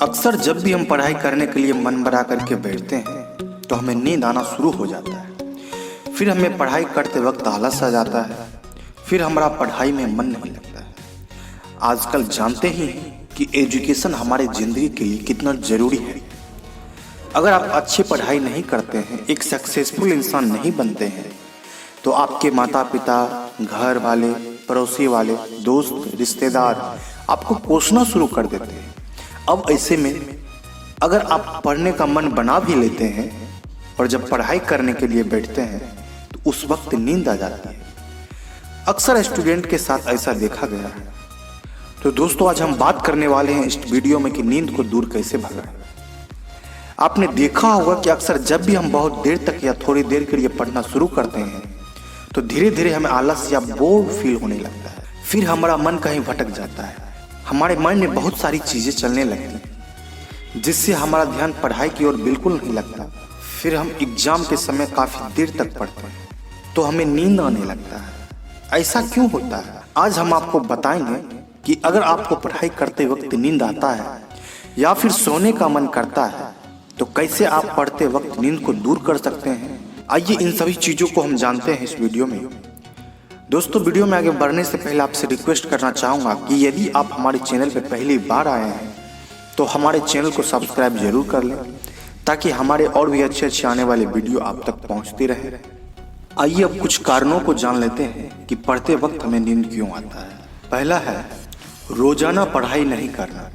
अक्सर जब भी हम पढ़ाई करने के लिए मन बना करके बैठते हैं तो हमें नींद आना शुरू हो जाता है। फिर हमें पढ़ाई करते वक्त आलस आ जाता है। फिर हमारा पढ़ाई में मन नहीं लगता है। आजकल जानते ही हैं कि एजुकेशन हमारे ज़िंदगी के लिए कितना ज़रूरी है। अगर आप अच्छी पढ़ाई नहीं करते हैं, एक सक्सेसफुल इंसान नहीं बनते हैं, तो आपके माता पिता, घर वाले, पड़ोसी वाले, दोस्त, रिश्तेदार आपको कोसना शुरू कर देते हैं। अब ऐसे में अगर आप पढ़ने का मन बना भी लेते हैं और जब पढ़ाई करने के लिए बैठते हैं तो उस वक्त नींद आ जाती है। अक्सर स्टूडेंट के साथ ऐसा देखा गया है। तो दोस्तों, आज हम बात करने वाले हैं इस वीडियो में कि नींद को दूर कैसे भगाएं। आपने देखा होगा कि अक्सर जब भी हम बहुत देर तक या थोड़ी देर के लिए पढ़ना शुरू करते हैं तो धीरे धीरे हमें आलस या बोर फील होने लगता है। फिर हमारा मन कहीं भटक जाता है। हमारे मन में बहुत सारी चीज़ें चलने लगती हैं जिससे हमारा ध्यान पढ़ाई की ओर बिल्कुल नहीं लगता। फिर हम एग्ज़ाम के समय काफ़ी देर तक पढ़ते हैं तो हमें नींद आने लगता है। ऐसा क्यों होता है, आज हम आपको बताएंगे कि अगर आपको पढ़ाई करते वक्त नींद आता है या फिर सोने का मन करता है तो कैसे आप पढ़ते वक्त नींद को दूर कर सकते हैं। आइए इन सभी चीज़ों को हम जानते हैं इस वीडियो में। दोस्तों, वीडियो में आगे बढ़ने से पहले आपसे रिक्वेस्ट करना चाहूँगा कि यदि आप हमारे चैनल पर पहली बार आए हैं तो हमारे चैनल को सब्सक्राइब जरूर कर लें ताकि हमारे और भी अच्छे आने वाले वीडियो आप तक पहुँचती रहे। आइए अब कुछ कारणों को जान लेते हैं कि पढ़ते वक्त हमें नींद क्यों आता है। पहला है रोजाना पढ़ाई नहीं करना।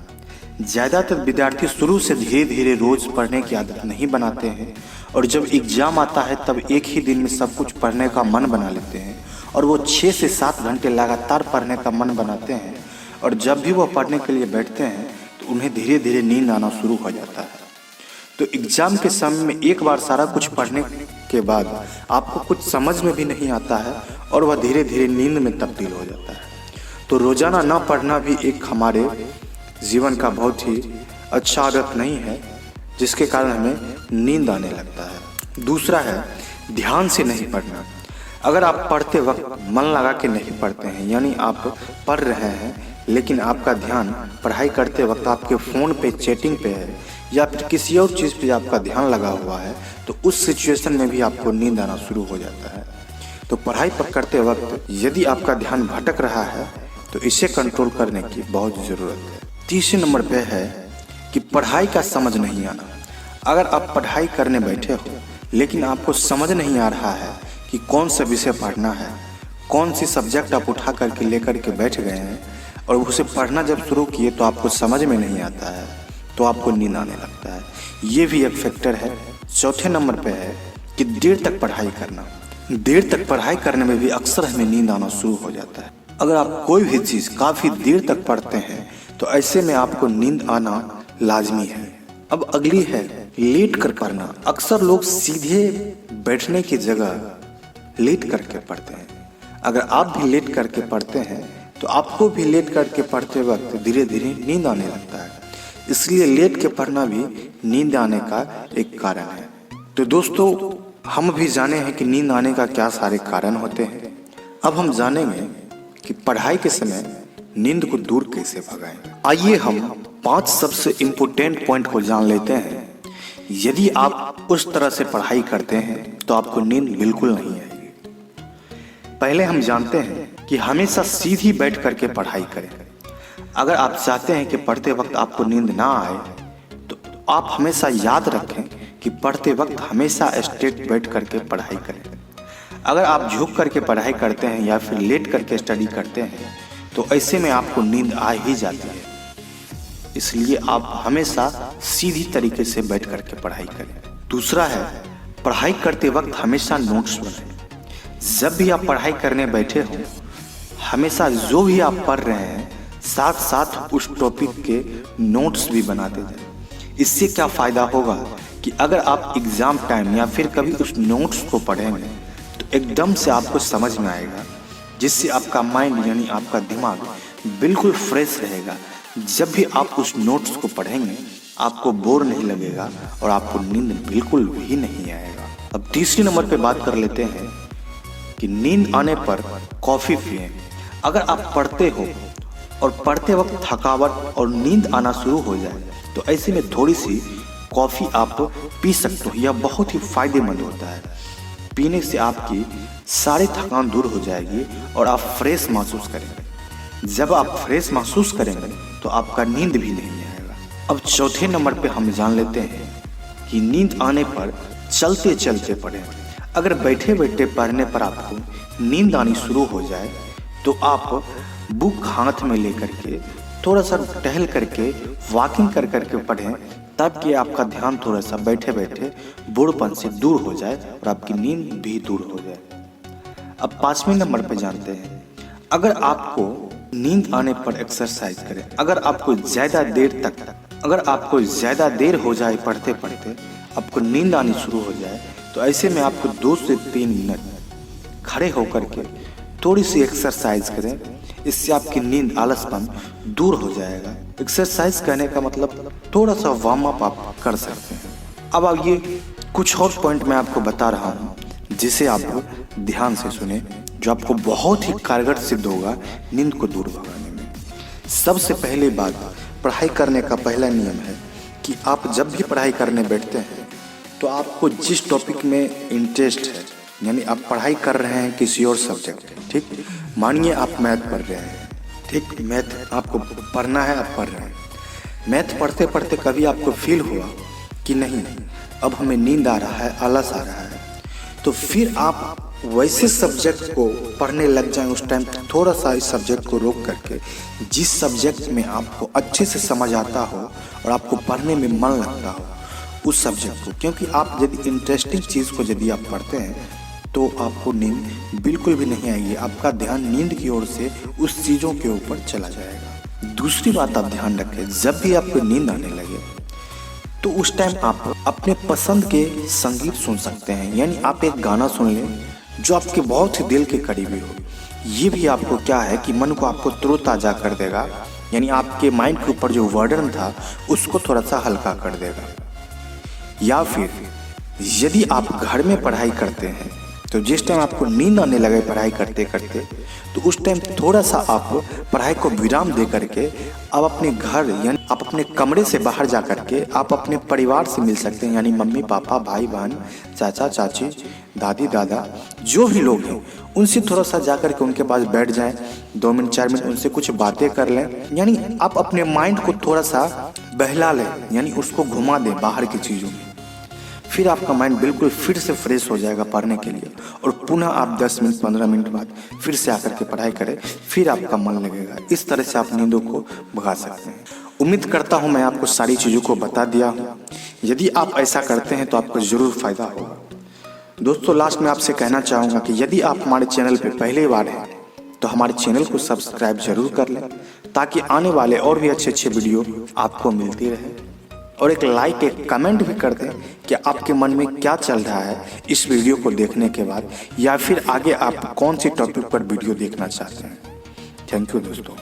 ज़्यादातर विद्यार्थी शुरू से धीरे धीरे रोज़ पढ़ने की आदत नहीं बनाते हैं और जब एग्ज़ाम आता है तब एक ही दिन में सब कुछ पढ़ने का मन बना लेते हैं और वो 6 से 7 घंटे लगातार पढ़ने का मन बनाते हैं और जब भी वो पढ़ने के लिए बैठते हैं तो उन्हें धीरे धीरे नींद आना शुरू हो जाता है। तो एग्ज़ाम के समय में एक बार सारा कुछ पढ़ने के बाद आपको कुछ समझ में भी नहीं आता है और वह धीरे धीरे नींद में तब्दील हो जाता है। तो रोज़ाना ना पढ़ना भी एक हमारे जीवन का बहुत ही अच्छा आदत नहीं है जिसके कारण हमें नींद आने लगता है। दूसरा है ध्यान से नहीं पढ़ना। अगर आप पढ़ते वक्त मन लगा के नहीं पढ़ते हैं, यानी आप पढ़ रहे हैं लेकिन आपका ध्यान पढ़ाई करते वक्त आपके फ़ोन पे, चैटिंग पे है या फिर किसी और चीज़ पे आपका ध्यान लगा हुआ है तो उस सिचुएशन में भी आपको नींद आना शुरू हो जाता है। तो पढ़ाई करते वक्त यदि आपका ध्यान भटक रहा है तो इसे कंट्रोल करने की बहुत ज़रूरत है। तीसरे नंबर पे है कि पढ़ाई का समझ नहीं आना। अगर आप पढ़ाई करने बैठे हो लेकिन आपको समझ नहीं आ रहा है कि कौन सा विषय पढ़ना है, कौन सी सब्जेक्ट आप उठा करके लेकर के बैठ गए हैं और उसे पढ़ना जब शुरू किए तो आपको समझ में नहीं आता है तो आपको नींद आने लगता है। ये भी एक फैक्टर है। चौथे नंबर पे है कि देर तक पढ़ाई करना। देर तक पढ़ाई करने में भी अक्सर हमें नींद आना शुरू हो जाता है। अगर आप कोई भी चीज़ काफ़ी देर तक पढ़ते हैं तो ऐसे में आपको नींद आना लाजमी है। अब अगली है लेट कर पढ़ना। अक्सर लोग सीधे बैठने की जगह लेट करके पढ़ते हैं। अगर आप भी लेट करके पढ़ते हैं तो आपको भी लेट करके पढ़ते वक्त धीरे धीरे नींद आने लगता है। इसलिए लेट के पढ़ना भी नींद आने का एक कारण है। तो दोस्तों, हम भी जाने हैं कि नींद आने का क्या सारे कारण होते हैं। अब हम जानेंगे कि पढ़ाई के समय नींद को दूर कैसे भगाएं। आइए हम 5 सबसे इम्पोर्टेंट पॉइंट को जान लेते हैं। यदि आप उस तरह से पढ़ाई करते हैं तो आपको नींद बिल्कुल नहीं आएगी। पहले हम जानते हैं कि हमेशा सीधी बैठ करके पढ़ाई करें। अगर आप चाहते हैं कि पढ़ते वक्त आपको नींद ना आए तो आप हमेशा याद रखें कि पढ़ते वक्त हमेशा स्ट्रेट बैठ करके पढ़ाई करें। अगर आप झुक करके पढ़ाई करते हैं या फिर लेट करके स्टडी करते हैं तो ऐसे में आपको नींद आ ही जाती है। इसलिए आप हमेशा सीधी तरीके से बैठ करके पढ़ाई करें। दूसरा है पढ़ाई करते वक्त हमेशा नोट्स बनाएं। जब भी आप पढ़ाई करने बैठे हो हमेशा जो भी आप पढ़ रहे हैं साथ साथ उस टॉपिक के नोट्स भी बनाते जाएं। इससे क्या फ़ायदा होगा कि अगर आप एग्ज़ाम टाइम या फिर कभी उस नोट्स को पढ़ेंगे तो एकदम से आपको समझ में आएगा, जिससे आपका माइंड यानी आपका दिमाग बिल्कुल फ्रेश रहेगा। जब भी आप उस नोट्स को पढ़ेंगे आपको बोर नहीं लगेगा और आपको नींद बिल्कुल भी नहीं आएगा। अब तीसरे नंबर पे बात कर लेते हैं कि नींद आने पर कॉफ़ी पिएं। अगर आप पढ़ते हो और पढ़ते वक्त थकावट और नींद आना शुरू हो जाए तो ऐसे में थोड़ी सी कॉफ़ी आप पी सकते हो। यह बहुत ही फायदेमंद होता है। पीने से आपकी सारी थकान दूर हो जाएगी और आप फ्रेश महसूस करेंगे। जब आप फ्रेश महसूस करेंगे तो आपका नींद भी नहीं आएगा। अब चौथे नंबर पे हम जान लेते हैं कि नींद आने पर चलते चलते पढ़ें। अगर बैठे बैठे पढ़ने पर आपको नींद आनी शुरू हो जाए तो आप बुक हाथ में लेकर के थोड़ा सा टहल करके वॉकिंग कर करके पढ़ें, ताकि आपका ध्यान थोड़ा सा बैठे बैठे बूढ़पन से दूर हो जाए और आपकी नींद भी दूर हो जाए। अब 5वें नंबर पे जानते हैं, अगर आपको नींद आने पर एक्सरसाइज करें। अगर आपको ज़्यादा देर हो जाए पढ़ते पढ़ते आपको नींद आनी शुरू हो जाए, तो ऐसे में आपको 2 से 3 मिनट खड़े होकर के थोड़ी सी एक्सरसाइज करें। इससे आपकी नींद आलसपन दूर हो जाएगा। एक्सरसाइज करने का मतलब थोड़ा सा वार्म अप आप कर सकते हैं। अब ये कुछ और पॉइंट मैं आपको बता रहा हूँ जिसे आप ध्यान से सुने, जो आपको बहुत ही कारगर सिद्ध होगा नींद को दूर भगाने में। सबसे पहले बात, पढ़ाई करने का पहला नियम है कि आप जब भी पढ़ाई करने बैठते हैं तो आपको जिस टॉपिक में इंटरेस्ट है, यानी आप पढ़ाई कर रहे हैं किसी और सब्जेक्ट, ठीक, मानिए आप मैथ पढ़ रहे हैं, ठीक, मैथ आपको पढ़ना है, आप पढ़ रहे हैं। मैथ पढ़ते पढ़ते कभी आपको फील हुआ कि नहीं अब हमें नींद आ रहा है, आलस आ रहा है, तो फिर आप वैसे सब्जेक्ट को पढ़ने लग जाएं। उस टाइम थोड़ा सा इस सब्जेक्ट को रोक करके जिस सब्जेक्ट में आपको अच्छे से समझ आता हो और आपको पढ़ने में मन लगता हो उस सब्जेक्ट को, क्योंकि आप यदि इंटरेस्टिंग चीज़ को यदि आप पढ़ते हैं तो आपको नींद बिल्कुल भी नहीं आएगी। आपका ध्यान नींद की ओर से उस चीज़ों के ऊपर चला जाएगा। दूसरी बात आप ध्यान रखें, जब भी आपको नींद आने लगे तो उस टाइम आप अपने पसंद के संगीत सुन सकते हैं। यानी आप एक गाना सुन लें जो आपके बहुत ही दिल के करीबी हो। ये भी आपको क्या है कि मन को आपको तरोताज़ा कर देगा, यानी आपके माइंड के ऊपर जो बर्डन था उसको थोड़ा सा हल्का कर देगा। या फिर यदि आप घर में पढ़ाई करते हैं तो जिस टाइम आपको नींद आने लगे पढ़ाई करते करते, तो उस टाइम थोड़ा सा आप पढ़ाई को विराम दे करके आप अपने घर यानी आप अपने कमरे से बाहर जा करके आप अपने परिवार से मिल सकते हैं। यानी मम्मी पापा, भाई बहन, चाचा चाची, दादी दादा, जो भी लोग हैं उनसे थोड़ा सा जा करके उनके पास बैठ जाएं, 2 मिनट 4 मिनट उनसे कुछ बातें कर लें। यानी आप अपने माइंड को थोड़ा सा बहला लें, यानी उसको घुमा दें बाहर की चीज़ों में। फिर आपका माइंड बिल्कुल फिर से फ्रेश हो जाएगा पढ़ने के लिए, और पुनः आप 10 मिनट 15 मिनट बाद फिर से आकर के पढ़ाई करें, फिर आपका मन लगेगा। इस तरह से आप नींदों को भगा सकते हैं। उम्मीद करता हूँ मैं आपको सारी चीज़ों को बता दिया हूँ। यदि आप ऐसा करते हैं तो आपको ज़रूर फ़ायदा होगा। दोस्तों, लास्ट में आपसे कहना चाहूँगा कि यदि आप हमारे चैनल पर पहली बार हैं तो हमारे चैनल को सब्सक्राइब जरूर कर लें, ताकि आने वाले और भी अच्छे अच्छे वीडियो आपको मिलती रहे। और एक लाइक, एक कमेंट भी कर दें कि आपके मन में क्या चल रहा है इस वीडियो को देखने के बाद, या फिर आगे आप कौन सी टॉपिक पर वीडियो देखना चाहते हैं। थैंक यू दोस्तों।